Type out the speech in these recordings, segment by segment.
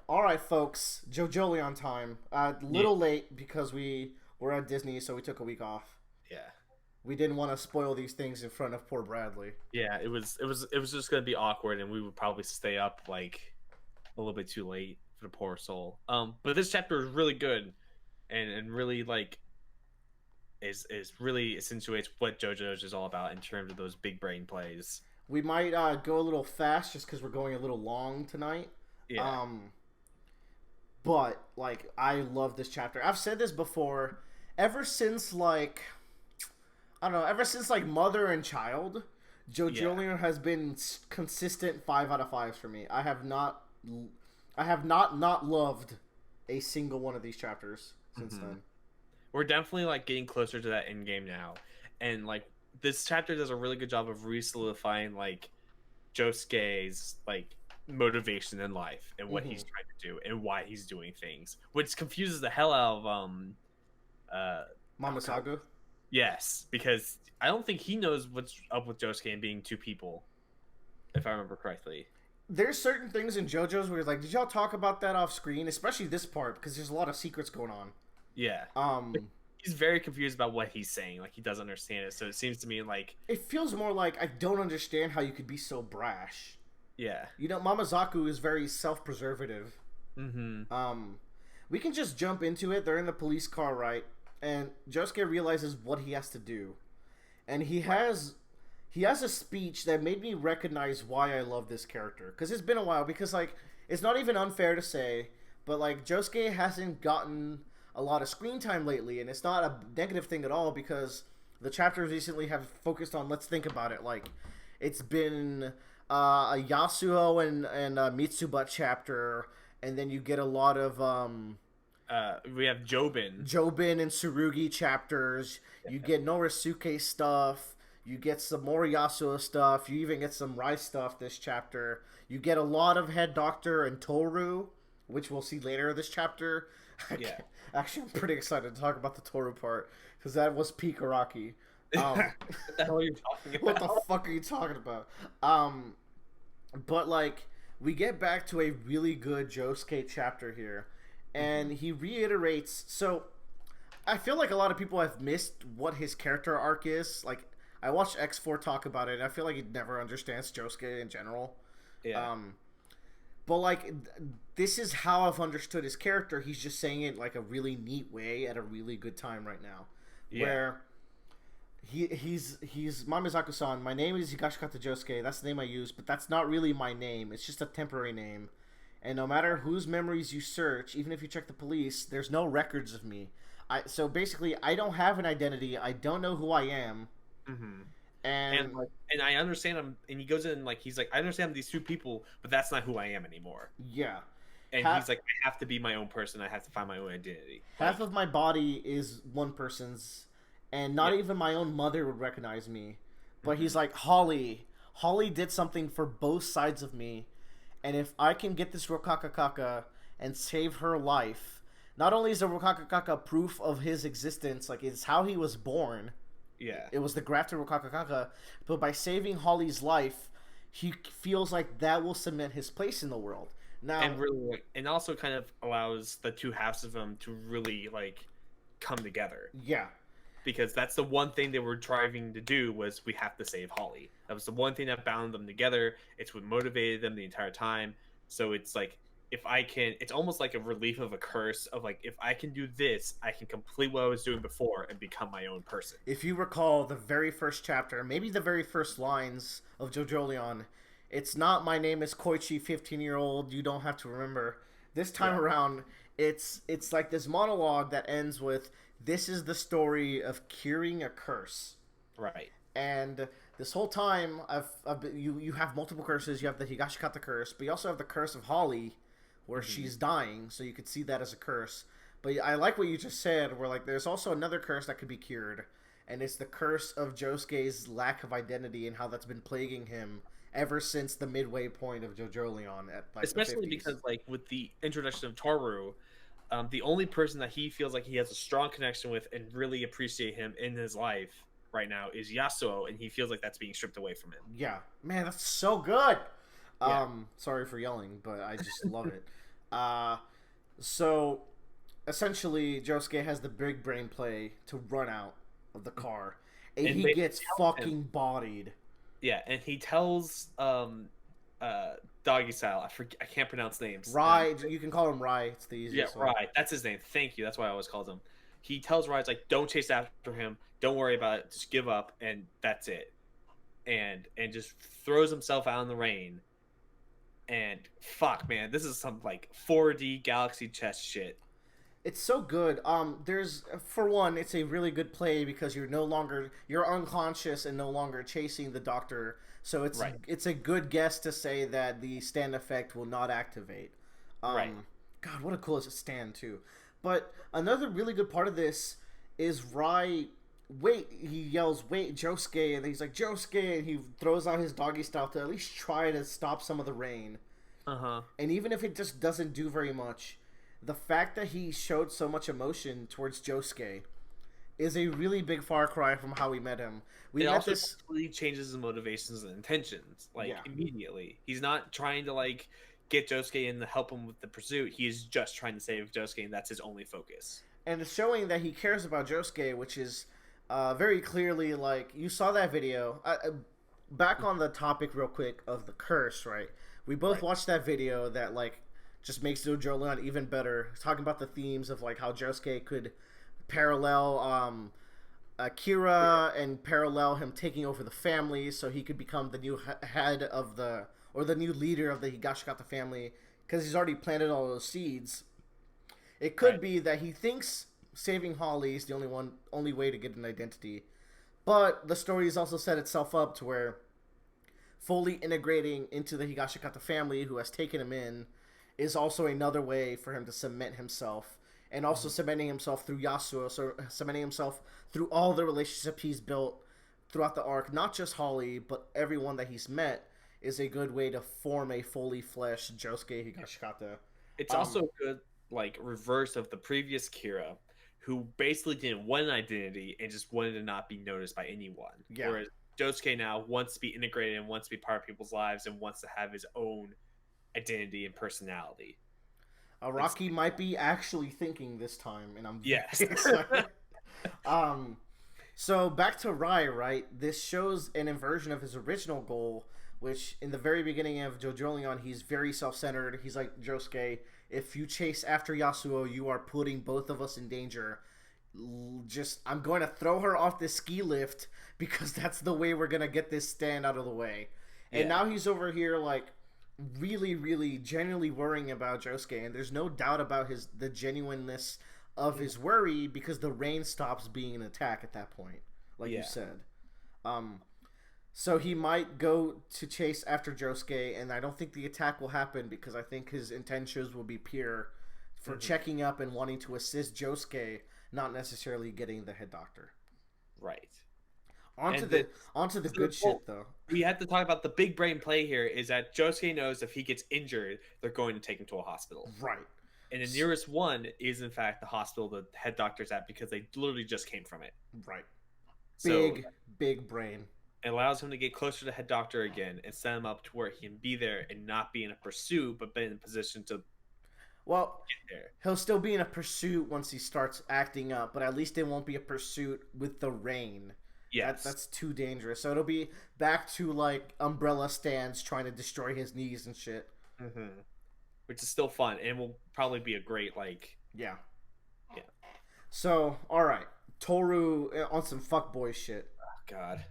All right, folks. Jojolion time. A Yeah, little late because we were at Disney, so we took a week off. yeah, We didn't want to spoil these things in front of poor Bradley. yeah. It was just gonna be awkward, and we would probably stay up like a little bit too late for the poor soul. But this chapter is really good, and really like is really accentuates what JoJo's is all about in terms of those big brain plays. We might go a little fast just because we're going a little long tonight. Yeah, Um, but like, I love this chapter. I've said this before. Ever since like, I don't know, ever since like Mother and Child, yeah. Jojolion has been consistent 5 out of 5s for me. I have not loved a single one of these chapters since hmm then. We're definitely like getting closer to that end game now, and like this chapter does a really good job of re-solidifying like Josuke's like motivation in life and what Mm-hmm. he's trying to do and why he's doing things, which confuses the hell out of uh Mama oh god, Saga. yes, because I don't think he knows what's up with Josuke and being two people, if I remember correctly. There's certain things in JoJo's where it's like, did y'all talk about that off screen? Especially this part because there's a lot of secrets going on. Yeah, Um, he's very confused about what he's saying, like he doesn't understand it. So it seems to me like it feels more like I don't understand how you could be so brash. yeah, You know, Mama Zaku is very self-preservative. mm-hmm, Um, we can just jump into it. They're in the police car, right? And Josuke realizes what he has to do, and he right, has he has a speech that made me recognize why I love this character. Because it's been a while. Because like it's not even unfair to say, but like Josuke hasn't gotten a lot of screen time lately, and it's not a negative thing at all. Because the chapters recently have focused on let's think about it. Like it's been a Yasuo and a Mitsuba chapter, and then you get a lot of we have Jobin. Jobin and Tsurugi chapters. You get Norisuke stuff. You get some more Yasuo stuff. You even get some Rai stuff this chapter. You get a lot of Head Doctor and Toru, which we'll see later this chapter. Yeah. Actually, I'm pretty excited to talk about the Toru part because that was peak Araki. Um, What the hell are you talking what the about? fuck are you talking about? Um, but like, we get back to a really good Josuke chapter here, and hmm he reiterates. So I feel like a lot of people have missed what his character arc is. Like, I watched X4 talk about it, and I feel like he never understands Josuke in general. Yeah, Um, but like, this is how I've understood his character. He's just saying it like a really neat way at a really good time right now, yeah, where he's Mamizaku-san. My name is Higashikata Josuke. That's the name I use, but that's not really my name. It's just a temporary name. And no matter whose memories you search, even if you check the police, there's no records of me. So basically, I don't have an identity. I don't know who I am, hmm and and like, and I understand him. And he goes in like he's like, I understand these two people, but that's not who I am anymore. yeah, And half he's like, I have to be my own person. I have to find my own identity. half Like, of my body is one person's, and not yeah, even my own mother would recognize me. But he's hmm like, Holly did something for both sides of me, and if I can get this Rokakakaka and save her life, not only is the Rokakakaka proof of his existence, like it's how he was born. yeah, It was the grafted Rokakakaka, but by saving Holly's life, he feels like that will cement his place in the world. Now, and really, like, and also kind of allows the two halves of him to really like come together yeah, because that's the one thing they were driving to do was we have to save Holly. That was the one thing that bound them together. It's what motivated them the entire time. So it's like if I can, it's almost like a relief of a curse of like if I can do this, I can complete what I was doing before and become my own person. if you recall the very first chapter, maybe the very first lines of Jojolion, it's not my name is Koichi, 15-year-old. You don't have to remember. This time Yeah, around, it's like this monologue that ends with this is the story of curing a curse. right. And this whole time, you have multiple curses. You have the Higashikata curse, but you also have the curse of Holly, where hmm she's dying. So you could see that as a curse. But I like what you just said. Where like there's also another curse that could be cured, and it's the curse of Josuke's lack of identity and how that's been plaguing him ever since the midway point of Jojolion at like the Especially 50s. because like with the introduction of Toru, the only person that he feels like he has a strong connection with and really appreciate him in his life right now is Yasuo, and he feels like that's being stripped away from him. Yeah, man, that's so good. Yeah, Sorry for yelling, but I just love it. Uh, so essentially, Josuke has the big brain play to run out of the car, and And he they gets tell him, fucking bodied. yeah, and he tells uh Doggy Style. I can't pronounce names. Rai, you can call him Rai. It's the Yeah, easiest way. right. That's his name. Thank you. That's why I always called him. He tells Rai, like, don't chase after him. Don't worry about it. Just give up, and that's it. And just throws himself out in the rain. And fuck, man, this is some like 4D Galaxy chess shit. It's so good. There's for one, it's a really good play because you're unconscious and no longer chasing the doctor. So Right. it's a good guess to say that the stand effect will not activate. Right. God, what a cool stand too. But another really good part of this is Rai. Wait, he yells, "Wait, Josuke!" And he's like, "Josuke!" And he throws out his doggy style to at least try to stop some of the rain. Uh-huh. And even if it just doesn't do very much, the fact that he showed so much emotion towards Josuke is a really big far cry from how we met him. We It met also this. completely changes his motivations and intentions, like, Yeah. immediately. He's not trying to like get Josuke in to help him with the pursuit. He is just trying to save Josuke, and that's his only focus. And it's showing that he cares about Josuke, which is very clearly like you saw that video. Back on the topic, real quick, of the curse, right? We both Right. watched that video that like just makes Jojolion even better, talking about the themes of like how Josuke could parallel Akira and parallel him taking over the family, so he could become the new head of the or the new leader of the Higashikata family because he's already planted all those seeds. It could Right. be that he thinks saving Holly is the only way to get an identity, but the story has also set itself up to where fully integrating into the Higashikata family, who has taken him in, is also another way for him to cement himself, and also cementing himself through Yasuo, so cementing himself through all the relationships he's built throughout the arc, not just Holly, but everyone that he's met, is a good way to form a fully fleshed Josuke Higashikata. It's Um, also a good like reverse of the previous Kira, who basically didn't want an identity and just wanted to not be noticed by anyone. Yeah. Whereas Josuke now wants to be integrated and wants to be part of people's lives and wants to have his own identity and personality. Araki might be actually thinking this time, and I'm very Yes. excited. um, so back to Rai, right? This shows an inversion of his original goal, which in the very beginning of Jojolion, he's very self-centered. He's like, Josuke, if you chase after Yasuo, you are putting both of us in danger. I'm going to throw her off this ski lift because that's the way we're going to get this stand out of the way. And Yeah. now he's over here like really, really genuinely worrying about Josuke, and there's no doubt about the genuineness of his worry because the rain stops being an attack at that point, like you Yeah. said. So he might go to chase after Josuke, and I don't think the attack will happen because I think his intentions will be pure for checking up and wanting to assist Josuke, not necessarily getting the head doctor. Right. Onto And the good shit though. We have to talk about the big brain play here is that Josuke knows if he gets injured, they're going to take him to a hospital. Right. And the nearest one is, in fact, the hospital the head doctor's at because they literally just came from it. Right. So Big brain. it allows him to get closer to head doctor again and set him up to where he can be there and not be in a pursuit, but be in a position to Well, get there. he'll still be in a pursuit once he starts acting up, but at least it won't be a pursuit with the rain. Yes. That's too dangerous. So it'll be back to like umbrella stands trying to destroy his knees and shit. Mm-hmm. Which is still fun and will probably be a great like. Yeah. Yeah. So all right, Toru on some fuckboy shit. Oh, God.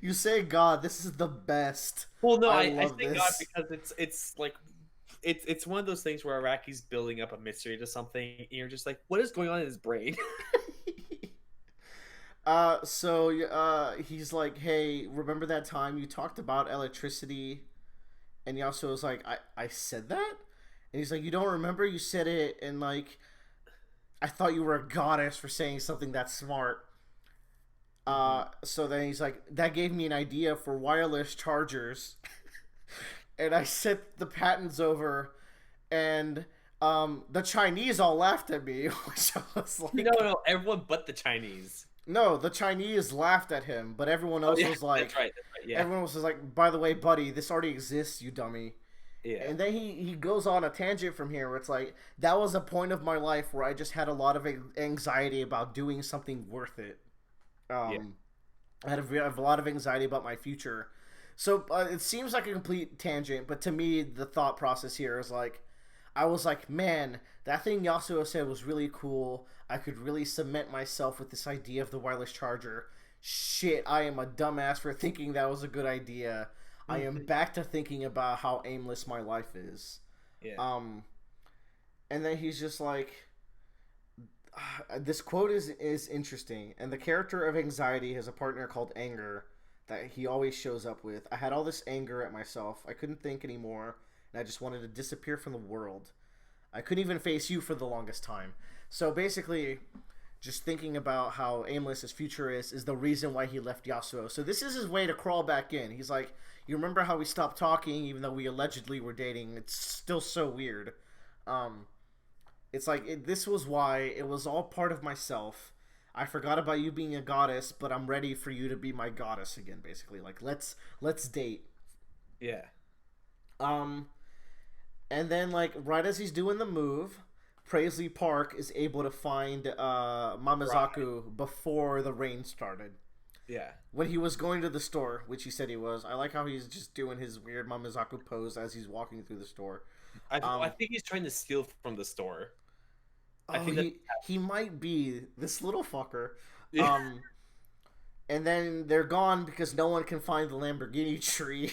You say God, this is the best. Well, no, I love say this. God because it's like it's one of those things where Araki's building up a mystery to something, and you're just like, what is going on in his brain? He's like, hey, remember that time you talked about electricity? And Yasuo was like, I said that? And he's like, you don't remember? You said it, and like, I thought you were a goddess for saying something that smart. So then he's like, that gave me an idea for wireless chargers. And I sent the patents over, and the Chinese all laughed at me, which I was like, No, everyone but the Chinese. no, the Chinese laughed at him, but everyone else was like, that's right, yeah. everyone was like, by the way, buddy, this already exists, you dummy. Yeah. And then he goes on a tangent from here where it's like, that was a point of my life where I just had a lot of anxiety about doing something worth it. Yeah. Um, I have a lot of anxiety about my future. So it seems like a complete tangent, but to me, the thought process here is like, I was like, man, that thing Yasuo said was really cool. I could really cement myself with this idea of the wireless charger. Shit, I am a dumbass for thinking that was a good idea. I am back to thinking about how aimless my life is. Yeah. Um, and then he's just like, this quote is interesting, and the character of anxiety has a partner called anger that he always shows up with. I had all this anger at myself. I couldn't think anymore, and I just wanted to disappear from the world. I couldn't even face you for the longest time. So basically, just thinking about how aimless his future is the reason why he left Yasuo. So this is his way to crawl back in. He's like, you remember how we stopped talking even though we allegedly were dating? It's still so weird. Um, it's like this was why it was all part of myself. I forgot about you being a goddess, but I'm ready for you to be my goddess again. Basically, like let's date. Yeah. Um, and then like right as he's doing the move, Paisley Park is able to find Mamizaku before the rain started. Yeah. When he was going to the store, which he said he was. I like how he's just doing his weird Mamizaku pose as he's walking through the store. I think he's trying to steal from the store. I Oh, think that. he might be this little fucker. Yeah. And then they're gone because no one can find the Lamborghini tree.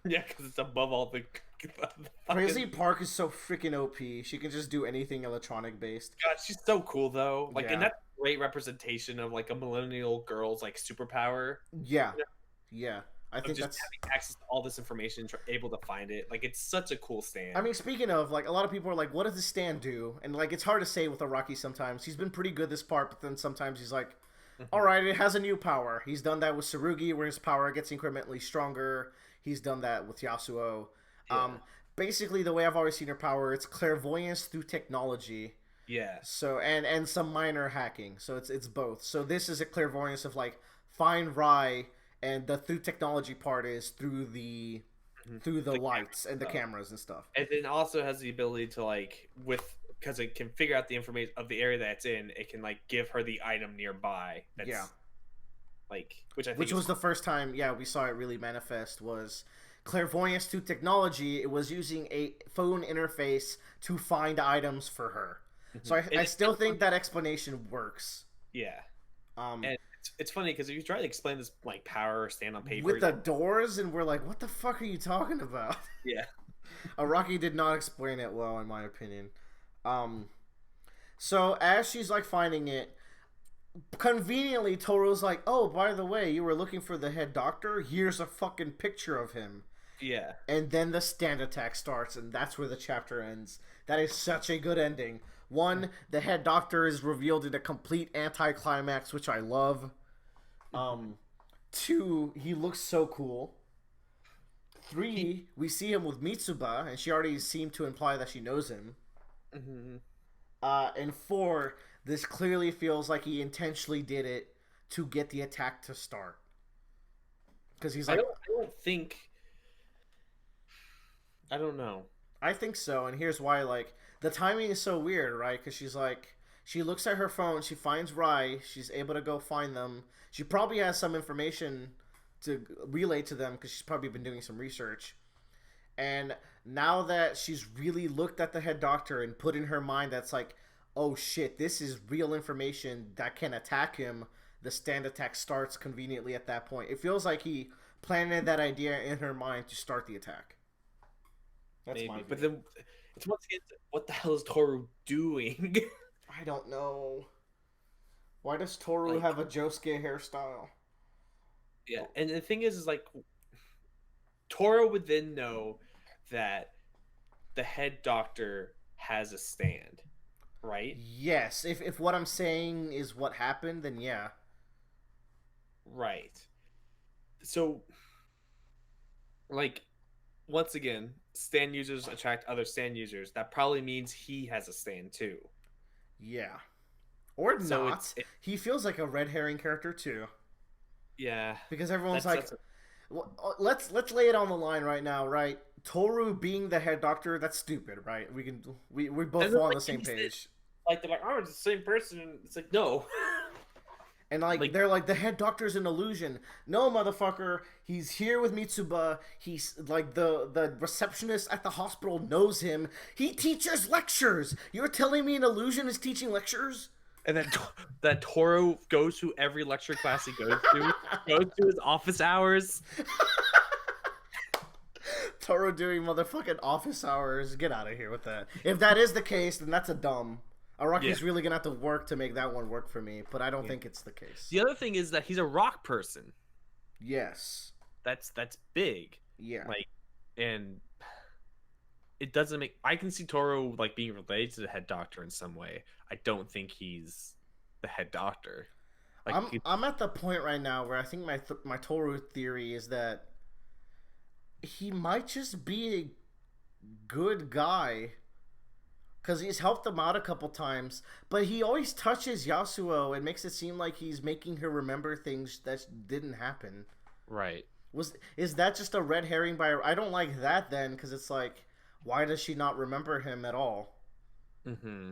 Yeah, because it's above all the Paisley Park is so freaking OP. She can just do anything electronic based. God, she's so cool though. Like, Yeah. and that's a great representation of like a millennial girl's like superpower. Yeah, You know, yeah. I of think just that's. having access to all this information, able to find it. Like, it's such a cool stand. I mean, speaking of, like, a lot of people are like, what does the stand do? And, like, it's hard to say with Araki sometimes. He's been pretty good this part, but then sometimes he's like, all right, it has a new power. He's done that with Tsurugi, where his power gets incrementally stronger. He's done that with Yasuo. Yeah. Basically, the way I've always seen her power, it's clairvoyance through technology. Yeah. So, and some minor hacking. So it's both. So this is a clairvoyance of, like, find Rai, and the through technology part is through the lights and the cameras and stuff. And then also has the ability to like because it can figure out the information of the area that it's in. It can like give her the item nearby. That's, Yeah. Like, which I think Which was the first time, we saw it really manifest was clairvoyance through technology. It was using a phone interface to find items for her. So I still think that explanation works. Yeah. And it's funny because if you try to explain this like power or stand on paper with the doors, and we're like, what the fuck are you talking about? Yeah. Araki did not explain it well, in my opinion. So as she's like finding it, conveniently Toro's like, oh, by the way, you were looking for the head doctor? Here's a fucking picture of him. Yeah. And then the stand attack starts, and that's where the chapter ends. That is such a good ending. One, the head doctor is revealed in a complete anticlimax, which I love. Two, he looks so cool. Three, we see him with Mitsuba, and she already seemed to imply that she knows him. And four, this clearly feels like he intentionally did it to get the attack to start. Because he's like, I don't know. I think so, and here's why. Like, the timing is so weird, right? Because she's like, she looks at her phone, she finds Rai, she's able to go find them. She probably has some information to relay to them because she's probably been doing some research. And now that she's really looked at the head doctor and put in her mind that's like, oh shit, this is real information that can attack him, the stand attack starts conveniently at that point. It feels like he planted that idea in her mind to start the attack. That's Maybe. my view. But then it's once again, what the hell is Toru doing? I don't know. Why does Toru have a Josuke hairstyle? Yeah, and the thing is like Toru would then know that the head doctor has a stand, right? Yes. If what I'm saying is what happened, then yeah. Right. So, like, once again, stand users attract other stand users. That probably means he has a stand too. Yeah. Or So not. He feels like a red herring character too. Yeah. Because everyone's That's- like, let's lay it on the line right now, right? Toru being the head doctor, that's stupid, right? We both And then, fall on like, the same page. like they're like, oh, it's the same person. It's like, no. And like, Like, they're like, the head doctor's an illusion. No, motherfucker, he's here with Mitsuba. He's like, the receptionist at the hospital knows him. He teaches lectures. You're telling me an illusion is teaching lectures? and then that Toro goes to every lecture class he goes to his office hours. Toru doing motherfucking office hours. Get out of here with that. If that is the case, then that's a dumb. Araki's really gonna have to work to make that one work for me, but I don't think it's the case. The other thing is that he's a rock person. Yes. That's big. Yeah. Like, and it doesn't make. I can see Toro like being related to the head doctor in some way. I don't think he's the head doctor. Like, I'm at the point right now where I think my Toru theory is that he might just be a good guy. Because he's helped them out a couple times, but he always touches Yasuo and makes it seem like he's making her remember things that didn't happen. right. Is that just a red herring by... I don't like that then, because it's like, why does she not remember him at all? Mm-hmm.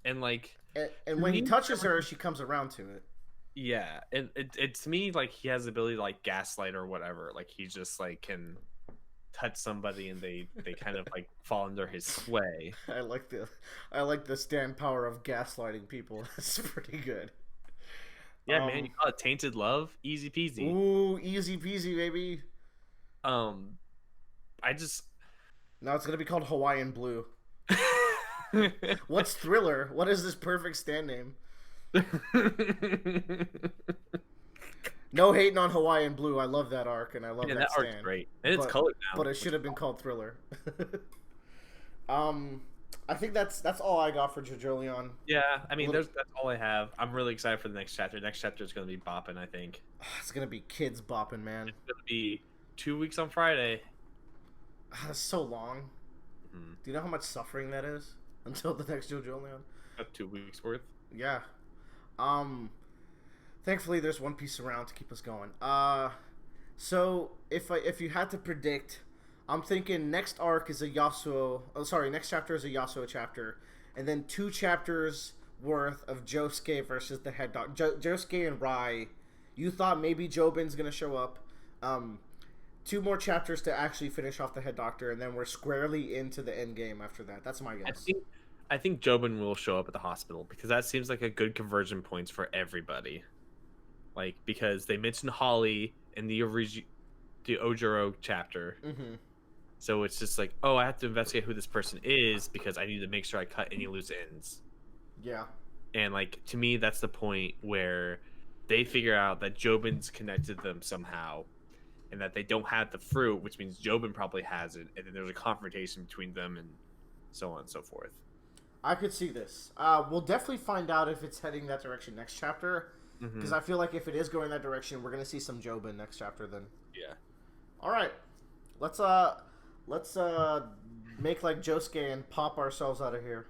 And like... And when he touches her, she comes around to it. Yeah, and it to me, like, he has the ability to, like, gaslight or whatever. Like, he just, like, can touch somebody and they kind of like fall under his sway. I like the stand power of gaslighting people. That's pretty good. Yeah, man, you call it tainted love, easy peasy. Ooh, easy peasy, baby. I just now it's gonna be called Hawaiian Blue. What's Thriller? What is this perfect stand name? No hating on Hawaiian Blue. I love that arc, and I love that stand. Arc's great, and it's colored now. But it should have been called Thriller. I think that's all I got for Jojolion. Yeah, I mean, that's all I have. I'm really excited for the next chapter. Next chapter is going to be bopping, I think. It's going to be kids bopping, man. It's going to be 2 weeks on Friday. That's so long. Mm-hmm. Do you know how much suffering that is until the next Jojolion? About 2 weeks worth. Yeah. Thankfully, there's One Piece around to keep us going. So if you had to predict, I'm thinking next arc is a Yasuo. Oh, sorry, next chapter is a Yasuo chapter, and then 2 chapters worth of Josuke versus the head dog. Josuke and Rai. You thought maybe Jobin's gonna show up. 2 more chapters to actually finish off the head doctor, and then we're squarely into the end game after that. That's my guess. I think Jobin will show up at the hospital because that seems like a good conversion points for everybody. Like, because they mentioned Holly in the Ojiro chapter. Mm-hmm. So it's just like, oh, I have to investigate who this person is because I need to make sure I cut any loose ends. Yeah. And, like, to me, that's the point where they figure out that Jobin's connected them somehow and that they don't have the fruit, which means Jobin probably has it. And then there's a confrontation between them and so on and so forth. I could see this. We'll definitely find out if it's heading that direction next chapter. Because I feel like if it is going that direction, we're gonna see some Jobin next chapter. Then. Yeah. All right. Let's make like Josuke and pop ourselves out of here.